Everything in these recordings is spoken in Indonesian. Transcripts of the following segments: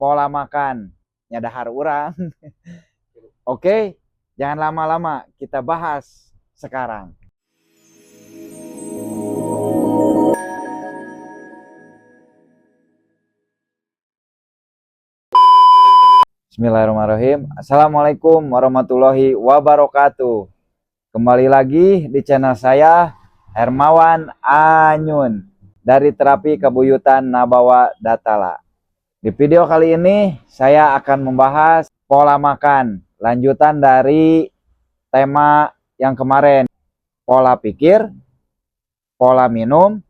pola makan nyadahar orang. Oke, jangan lama-lama, kita bahas sekarang. Bismillahirrahmanirrahim. Assalamualaikum warahmatullahi wabarakatuh. Kembali lagi di channel saya, Hermawan Anyun, dari Terapi Kabuyutan Nabawa Datala. Di video kali ini, saya akan membahas pola makan, lanjutan dari tema yang kemarin, pola pikir, pola minum.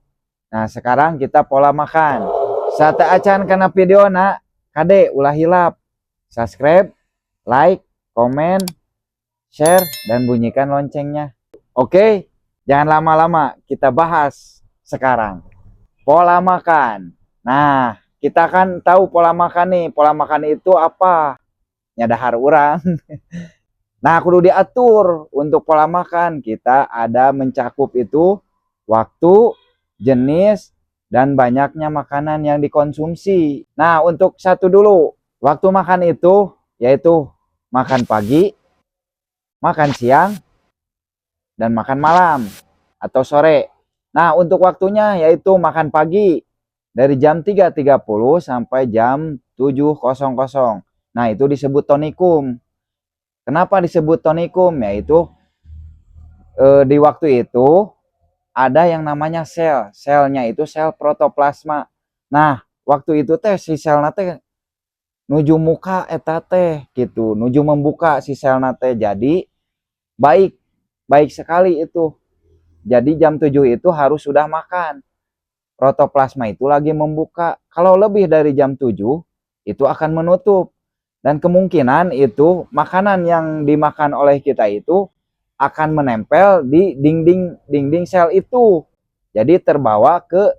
Nah, sekarang kita pola makan. Saat acan kena video nak, kade ulah hilap. Subscribe, like, komen, share, dan bunyikan loncengnya. Oke, jangan lama-lama, kita bahas sekarang. Pola makan. Nah, kita kan tahu pola makan nih. Pola makan itu apa? Nyadahar orang. Nah, kudu diatur untuk pola makan. Kita ada mencakup itu waktu, jenis, dan banyaknya makanan yang dikonsumsi. Nah, untuk satu dulu. Waktu makan itu yaitu makan pagi, makan siang, dan makan malam atau sore. Nah, untuk waktunya yaitu makan pagi dari jam 3.30 sampai jam 7.00. Nah, itu disebut tonikum. Kenapa disebut tonikum? Yaitu di waktu itu ada yang namanya sel. Selnya itu sel protoplasma. Nah, waktu itu teh si selna teh nuju muka eta teh gitu, nuju membuka si selna teh. Jadi baik sekali itu. Jadi jam 7 itu harus sudah makan. Protoplasma itu lagi membuka. Kalau lebih dari jam 7 itu akan menutup. Dan kemungkinan itu makanan yang dimakan oleh kita itu akan menempel di dinding sel itu. Jadi terbawa ke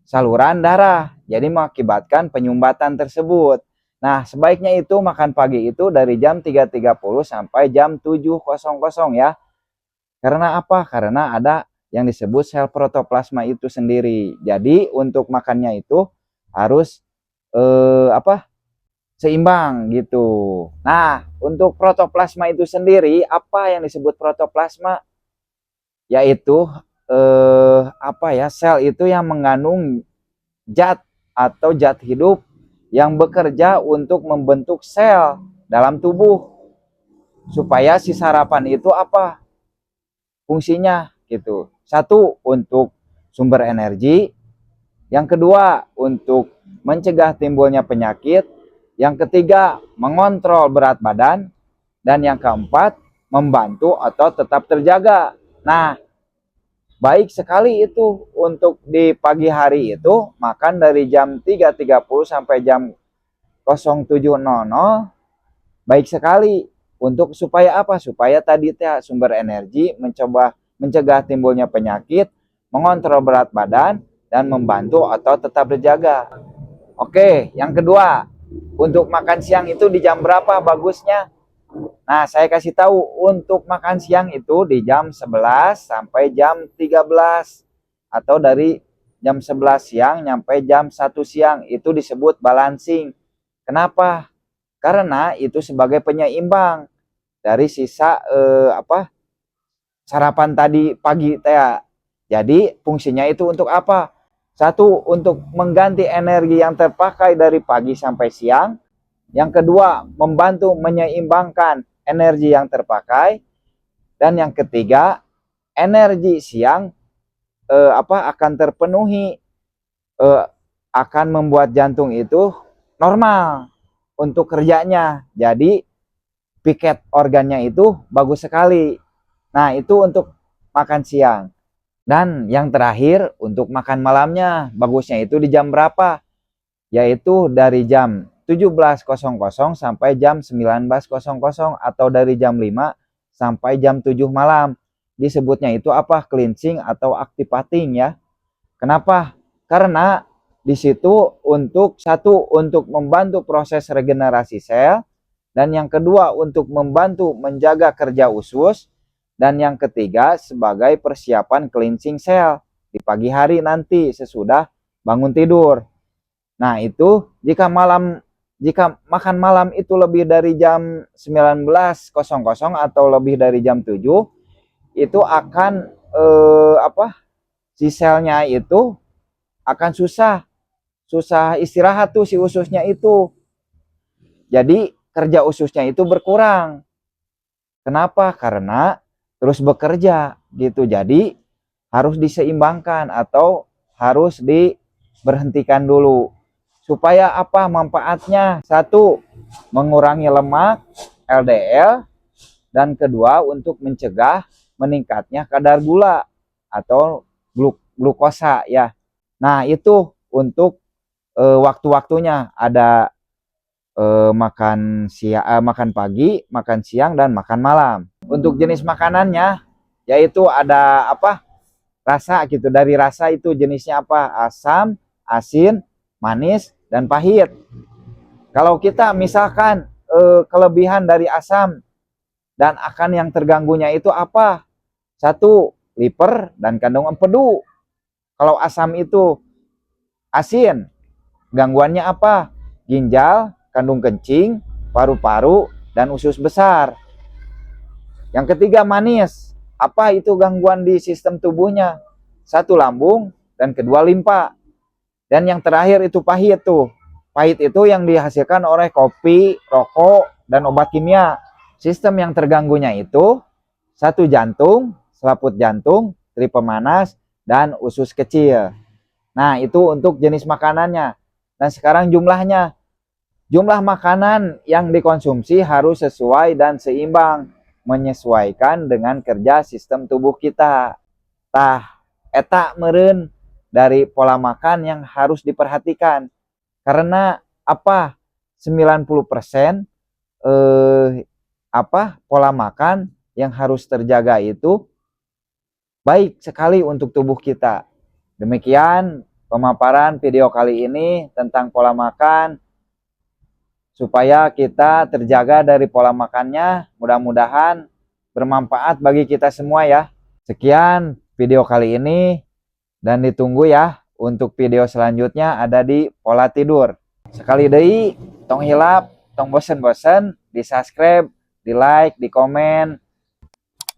saluran darah. Jadi mengakibatkan penyumbatan tersebut. Nah, sebaiknya itu makan pagi itu dari jam 3.30 sampai jam 7.00 ya. Karena apa? Karena ada yang disebut sel protoplasma itu sendiri. Jadi untuk makannya itu harus seimbang gitu. Nah, untuk protoplasma itu sendiri, apa yang disebut protoplasma? Yaitu sel itu yang mengandung zat atau zat hidup yang bekerja untuk membentuk sel dalam tubuh supaya si sarapan itu apa fungsinya gitu. Satu, untuk sumber energi. Yang kedua, untuk mencegah timbulnya penyakit. Yang ketiga, mengontrol berat badan. Dan yang keempat, membantu atau tetap terjaga. Nah, baik sekali itu untuk di pagi hari itu makan dari jam 3.30 sampai jam 07.00. Baik sekali untuk supaya apa? Supaya tadi teh sumber energi, mencegah timbulnya penyakit, mengontrol berat badan, dan membantu atau tetap terjaga. Oke, yang kedua, untuk makan siang itu di jam berapa bagusnya? Nah, saya kasih tahu untuk makan siang itu di jam 11 sampai jam 13 atau dari jam 11 siang sampai jam 1 siang itu disebut balancing. Kenapa? Karena itu sebagai penyeimbang dari sisa sarapan tadi pagi teh. Jadi fungsinya itu untuk apa? Satu, untuk mengganti energi yang terpakai dari pagi sampai siang. Yang kedua, membantu menyeimbangkan energi yang terpakai. Dan yang ketiga, energi siang akan terpenuhi, akan membuat jantung itu normal untuk kerjanya. Jadi piket organnya itu bagus sekali. Nah, itu untuk makan siang. Dan yang terakhir, untuk makan malamnya, bagusnya itu di jam berapa? Yaitu dari jam 17.00 sampai jam 19.00 atau dari jam 5 sampai jam 7 malam. Disebutnya itu apa? Cleansing atau activating ya. Kenapa? Karena di situ untuk satu, untuk membantu proses regenerasi sel, dan yang kedua untuk membantu menjaga kerja usus, dan yang ketiga sebagai persiapan cleansing sel di pagi hari nanti sesudah bangun tidur. Nah, itu Jika makan malam itu lebih dari jam 19.00 atau lebih dari jam 7, itu akan si selnya itu akan susah istirahat tuh si ususnya itu. Jadi kerja ususnya itu berkurang. Kenapa? Karena terus bekerja gitu. Jadi harus diseimbangkan atau harus diberhentikan dulu. Supaya apa manfaatnya? Satu, mengurangi lemak LDL, dan kedua untuk mencegah meningkatnya kadar gula atau glukosa ya. Nah, itu untuk waktu-waktunya ada makan pagi, makan siang, dan makan malam. Untuk jenis makanannya yaitu ada rasa gitu. Dari rasa itu jenisnya apa? Asam, asin, manis, dan pahit. Kalau kita misalkan kelebihan dari asam dan akan yang terganggunya itu apa? Satu, liver dan kandungan empedu. Kalau asam itu asin, gangguannya apa? Ginjal, kandung kencing, paru-paru, dan usus besar. Yang ketiga manis. Apa itu gangguan di sistem tubuhnya? Satu, lambung, dan kedua limpa. Dan yang terakhir itu pahit tuh. Pahit itu yang dihasilkan oleh kopi, rokok, dan obat kimia. Sistem yang terganggunya itu satu, jantung, selaput jantung, teri pemanas, dan usus kecil. Nah, itu untuk jenis makanannya. Dan sekarang jumlahnya. Jumlah makanan yang dikonsumsi harus sesuai dan seimbang, menyesuaikan dengan kerja sistem tubuh kita. Tah, eta meureun dari pola makan yang harus diperhatikan. Karena apa? 90% pola makan yang harus terjaga itu baik sekali untuk tubuh kita. Demikian pemaparan video kali ini tentang pola makan, supaya kita terjaga dari pola makannya. Mudah-mudahan bermanfaat bagi kita semua ya. Sekian video kali ini, dan ditunggu ya untuk video selanjutnya ada di pola tidur. Sekali deui, tong hilap, tong bosen-bosen, di subscribe, di like, di komen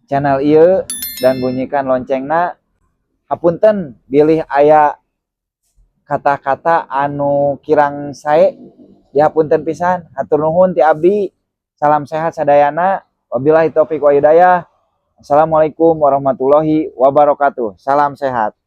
channel ieu, dan bunyikan loncengna. Hapunten bilih aya kata-kata anu kirang sae, dihapunten pisan. Hatur nuhun ti abdi. Salam sehat sadayana. Wabillahi taufik wa hidayah. Assalamualaikum warahmatullahi wabarakatuh. Salam sehat.